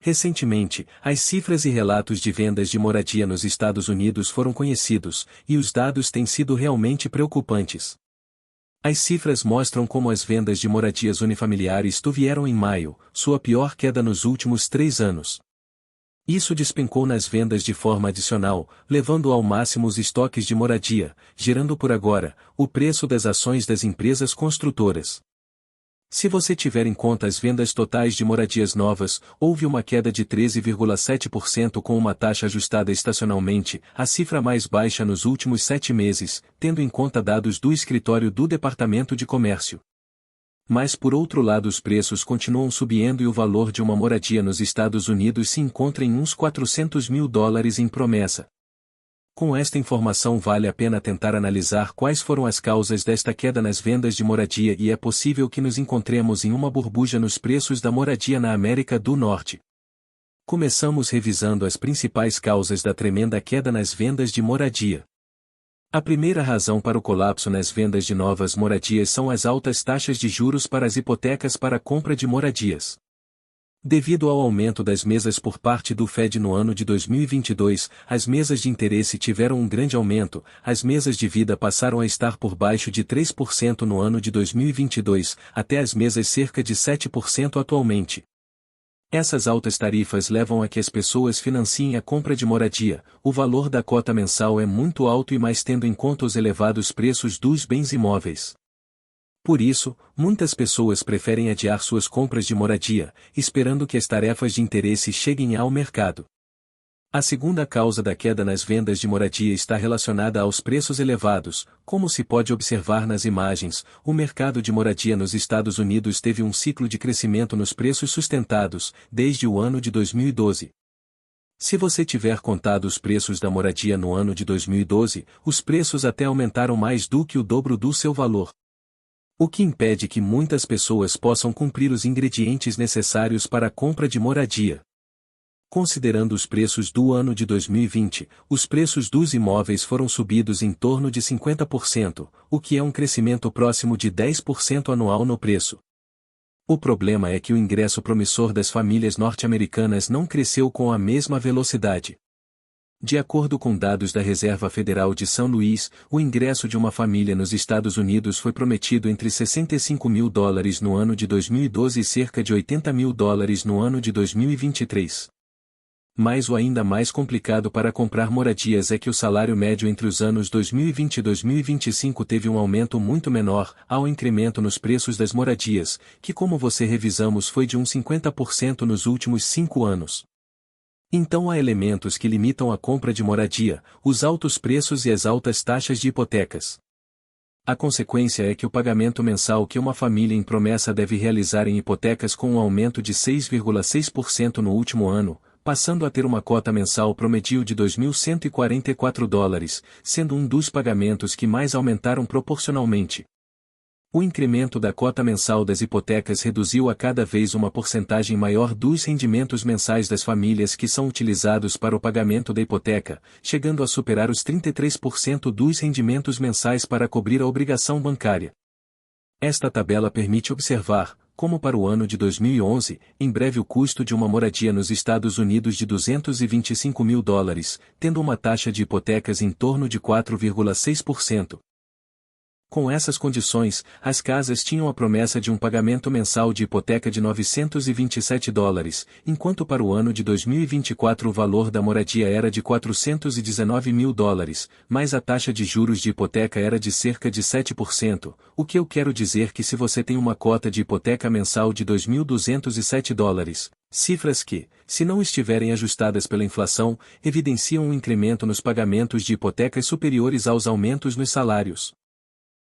Recentemente, as cifras e relatos de vendas de moradia nos Estados Unidos foram conhecidos, e os dados têm sido realmente preocupantes. As cifras mostram como as vendas de moradias unifamiliares tiveram em maio, sua pior queda nos últimos 3 anos. Isso despencou nas vendas de forma adicional, levando ao máximo os estoques de moradia, gerando por agora, o preço das ações das empresas construtoras. Se você tiver em conta as vendas totais de moradias novas, houve uma queda de 13,7% com uma taxa ajustada estacionalmente, a cifra mais baixa nos últimos 7 meses, tendo em conta dados do escritório do Departamento de Comércio. Mas por outro lado os preços continuam subindo e o valor de uma moradia nos Estados Unidos se encontra em uns $400 mil em promessa. Com esta informação vale a pena tentar analisar quais foram as causas desta queda nas vendas de moradia e é possível que nos encontremos em uma burbuja nos preços da moradia na América do Norte. Começamos revisando as principais causas da tremenda queda nas vendas de moradia. A primeira razão para o colapso nas vendas de novas moradias são as altas taxas de juros para as hipotecas para a compra de moradias. Devido ao aumento das mesas por parte do Fed no ano de 2022, as mesas de interesse tiveram um grande aumento, as mesas de vida passaram a estar por baixo de 3% no ano de 2022, até as mesas cerca de 7% atualmente. Essas altas tarifas levam a que as pessoas financiem a compra de moradia, o valor da cota mensal é muito alto e mais tendo em conta os elevados preços dos bens imóveis. Por isso, muitas pessoas preferem adiar suas compras de moradia, esperando que as tarefas de interesse cheguem ao mercado. A segunda causa da queda nas vendas de moradia está relacionada aos preços elevados. Como se pode observar nas imagens, o mercado de moradia nos Estados Unidos teve um ciclo de crescimento nos preços sustentados, desde o ano de 2012. Se você tiver contado os preços da moradia no ano de 2012, os preços até aumentaram mais do que o dobro do seu valor. O que impede que muitas pessoas possam cumprir os ingredientes necessários para a compra de moradia. Considerando os preços do ano de 2020, os preços dos imóveis foram subidos em torno de 50%, o que é um crescimento próximo de 10% anual no preço. O problema é que o ingresso promissor das famílias norte-americanas não cresceu com a mesma velocidade. De acordo com dados da Reserva Federal de São Luís, o ingresso de uma família nos Estados Unidos foi prometido entre $65 mil no ano de 2012 e cerca de $80 mil no ano de 2023. Mas o ainda mais complicado para comprar moradias é que o salário médio entre os anos 2020 e 2025 teve um aumento muito menor, ao incremento nos preços das moradias, que como você revisamos foi de uns 50% nos últimos 5 anos. Então há elementos que limitam a compra de moradia, os altos preços e as altas taxas de hipotecas. A consequência é que o pagamento mensal que uma família em promessa deve realizar em hipotecas com um aumento de 6,6% no último ano, passando a ter uma cota mensal promedio de $2.144, sendo um dos pagamentos que mais aumentaram proporcionalmente. O incremento da cota mensal das hipotecas reduziu a cada vez uma porcentagem maior dos rendimentos mensais das famílias que são utilizados para o pagamento da hipoteca, chegando a superar os 33% dos rendimentos mensais para cobrir a obrigação bancária. Esta tabela permite observar, como para o ano de 2011, em breve o custo de uma moradia nos Estados Unidos de $225 mil, tendo uma taxa de hipotecas em torno de 4,6%. Com essas condições, as casas tinham a promessa de um pagamento mensal de hipoteca de $927, enquanto para o ano de 2024 o valor da moradia era de $419 mil, mas a taxa de juros de hipoteca era de cerca de 7%, o que eu quero dizer que se você tem uma cota de hipoteca mensal de $2.207, cifras que, se não estiverem ajustadas pela inflação, evidenciam um incremento nos pagamentos de hipotecas superiores aos aumentos nos salários.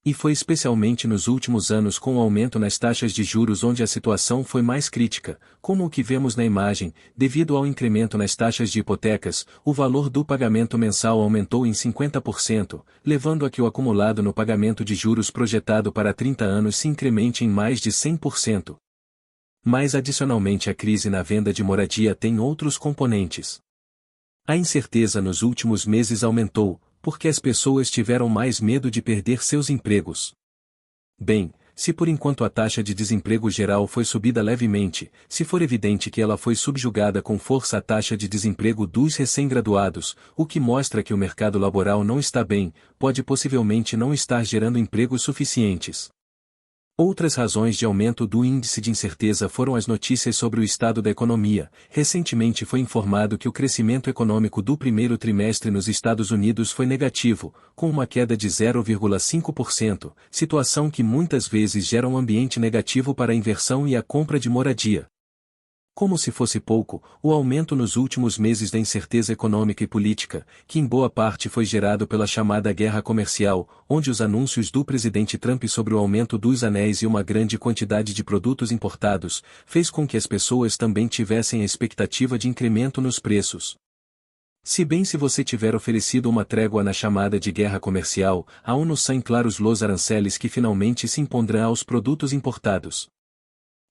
E foi especialmente nos últimos anos com o aumento nas taxas de juros onde a situação foi mais crítica, como o que vemos na imagem, devido ao incremento nas taxas de hipotecas, o valor do pagamento mensal aumentou em 50%, levando a que o acumulado no pagamento de juros projetado para 30 anos se incremente em mais de 100%. Mas adicionalmente a crise na venda de moradia tem outros componentes. A incerteza nos últimos meses aumentou, porque as pessoas tiveram mais medo de perder seus empregos. Bem, se por enquanto a taxa de desemprego geral foi subida levemente, se for evidente que ela foi subjugada com força à taxa de desemprego dos recém-graduados, o que mostra que o mercado laboral não está bem, pode possivelmente não estar gerando empregos suficientes. Outras razões de aumento do índice de incerteza foram as notícias sobre o estado da economia. Recentemente foi informado que o crescimento econômico do primeiro trimestre nos Estados Unidos foi negativo, com uma queda de 0,5%, situação que muitas vezes gera um ambiente negativo para a inversão e a compra de moradia. Como se fosse pouco, o aumento nos últimos meses da incerteza econômica e política, que em boa parte foi gerado pela chamada guerra comercial, onde os anúncios do presidente Trump sobre o aumento dos anéis e uma grande quantidade de produtos importados, fez com que as pessoas também tivessem a expectativa de incremento nos preços. Se você tiver oferecido uma trégua na chamada de guerra comercial, aún não são claros los aranceles que finalmente se impondrão aos produtos importados.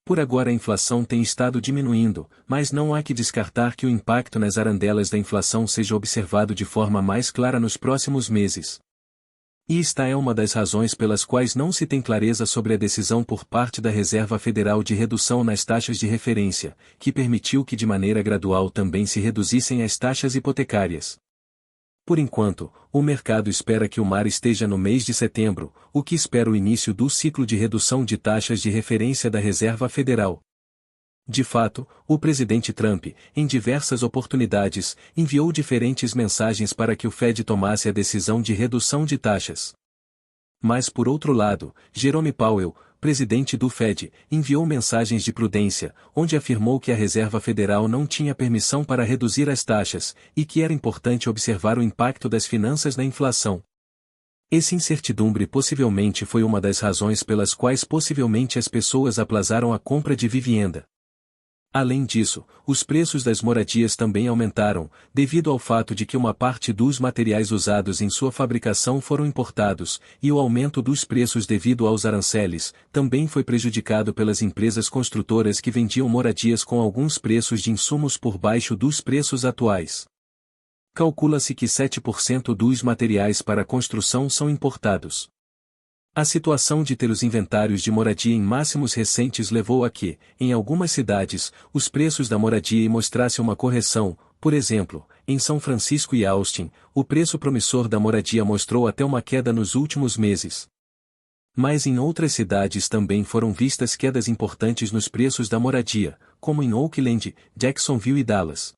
Por agora a inflação tem estado diminuindo, mas não há que descartar que o impacto nas arandelas da inflação seja observado de forma mais clara nos próximos meses. E esta é uma das razões pelas quais não se tem clareza sobre a decisão por parte da Reserva Federal de redução nas taxas de referência, que permitiu que de maneira gradual também se reduzissem as taxas hipotecárias. Por enquanto, o mercado espera que o MAR esteja no mês de setembro, o que espera o início do ciclo de redução de taxas de referência da Reserva Federal. De fato, o presidente Trump, em diversas oportunidades, enviou diferentes mensagens para que o Fed tomasse a decisão de redução de taxas. Mas por outro lado, Jerome Powell, presidente do Fed, enviou mensagens de prudência, onde afirmou que a Reserva Federal não tinha permissão para reduzir as taxas, e que era importante observar o impacto das finanças na inflação. Essa incertidumbre possivelmente foi uma das razões pelas quais possivelmente as pessoas aplazaram a compra de vivenda. Além disso, os preços das moradias também aumentaram, devido ao fato de que uma parte dos materiais usados em sua fabricação foram importados, e o aumento dos preços devido aos aranceles, também foi prejudicado pelas empresas construtoras que vendiam moradias com alguns preços de insumos por baixo dos preços atuais. Calcula-se que 7% dos materiais para a construção são importados. A situação de ter os inventários de moradia em máximos recentes levou a que, em algumas cidades, os preços da moradia mostrassem uma correção. Por exemplo, em São Francisco e Austin, o preço promissor da moradia mostrou até uma queda nos últimos meses. Mas em outras cidades também foram vistas quedas importantes nos preços da moradia, como em Oakland, Jacksonville e Dallas.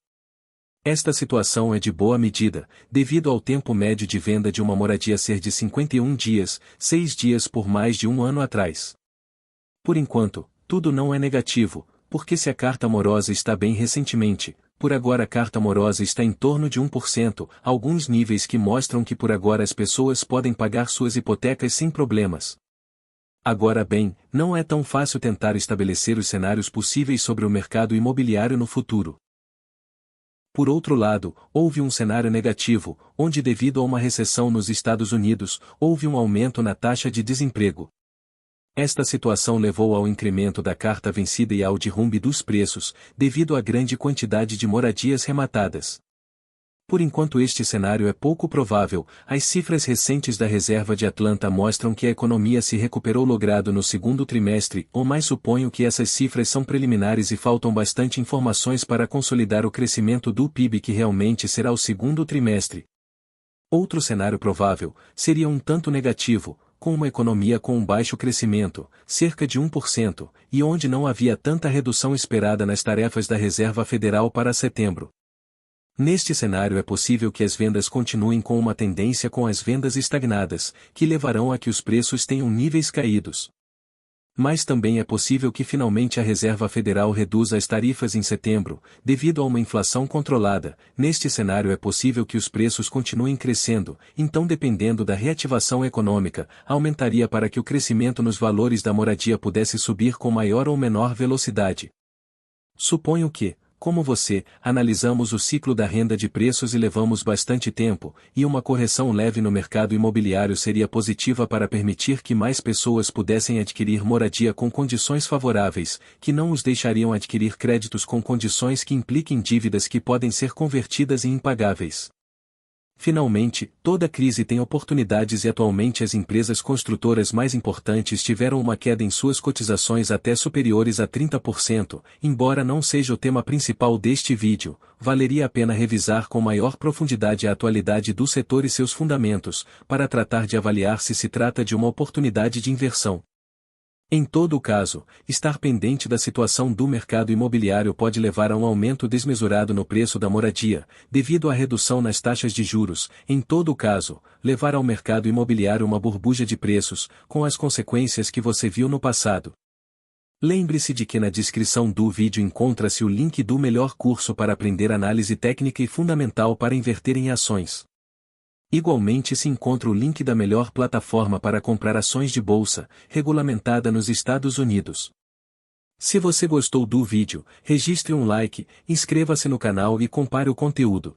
Esta situação é de boa medida, devido ao tempo médio de venda de uma moradia ser de 51 dias, 6 dias por mais de um ano atrás. Por enquanto, tudo não é negativo, porque se a carta morosa está bem recentemente, por agora a carta morosa está em torno de 1%, alguns níveis que mostram que por agora as pessoas podem pagar suas hipotecas sem problemas. Agora bem, não é tão fácil tentar estabelecer os cenários possíveis sobre o mercado imobiliário no futuro. Por outro lado, houve um cenário negativo, onde devido a uma recessão nos Estados Unidos, houve um aumento na taxa de desemprego. Esta situação levou ao incremento da carta vencida e ao derrumbe dos preços, devido à grande quantidade de moradias rematadas. Por enquanto este cenário é pouco provável, as cifras recentes da Reserva de Atlanta mostram que a economia se recuperou logrado no segundo trimestre, mas suponho que essas cifras são preliminares e faltam bastante informações para consolidar o crescimento do PIB que realmente será o segundo trimestre. Outro cenário provável seria um tanto negativo, com uma economia com um baixo crescimento, cerca de 1%, e onde não havia tanta redução esperada nas tarefas da Reserva Federal para setembro. Neste cenário é possível que as vendas continuem com uma tendência com as vendas estagnadas, que levarão a que os preços tenham níveis caídos. Mas também é possível que finalmente a Reserva Federal reduza as tarifas em setembro, devido a uma inflação controlada. Neste cenário é possível que os preços continuem crescendo, então dependendo da reativação econômica, aumentaria para que o crescimento nos valores da moradia pudesse subir com maior ou menor velocidade. Suponho que, como você, analisamos o ciclo da renda de preços e levamos bastante tempo, e uma correção leve no mercado imobiliário seria positiva para permitir que mais pessoas pudessem adquirir moradia com condições favoráveis, que não os deixariam adquirir créditos com condições que impliquem dívidas que podem ser convertidas em impagáveis. Finalmente, toda crise tem oportunidades e atualmente as empresas construtoras mais importantes tiveram uma queda em suas cotizações até superiores a 30%, embora não seja o tema principal deste vídeo, valeria a pena revisar com maior profundidade a atualidade do setor e seus fundamentos, para tratar de avaliar se se trata de uma oportunidade de inversão. Em todo o caso, estar pendente da situação do mercado imobiliário pode levar a um aumento desmesurado no preço da moradia, devido à redução nas taxas de juros, em todo o caso, levar ao mercado imobiliário uma burbuja de preços, com as consequências que você viu no passado. Lembre-se de que na descrição do vídeo encontra-se o link do melhor curso para aprender análise técnica e fundamental para inverter em ações. Igualmente se encontra o link da melhor plataforma para comprar ações de bolsa, regulamentada nos Estados Unidos. Se você gostou do vídeo, registre um like, inscreva-se no canal e compare o conteúdo.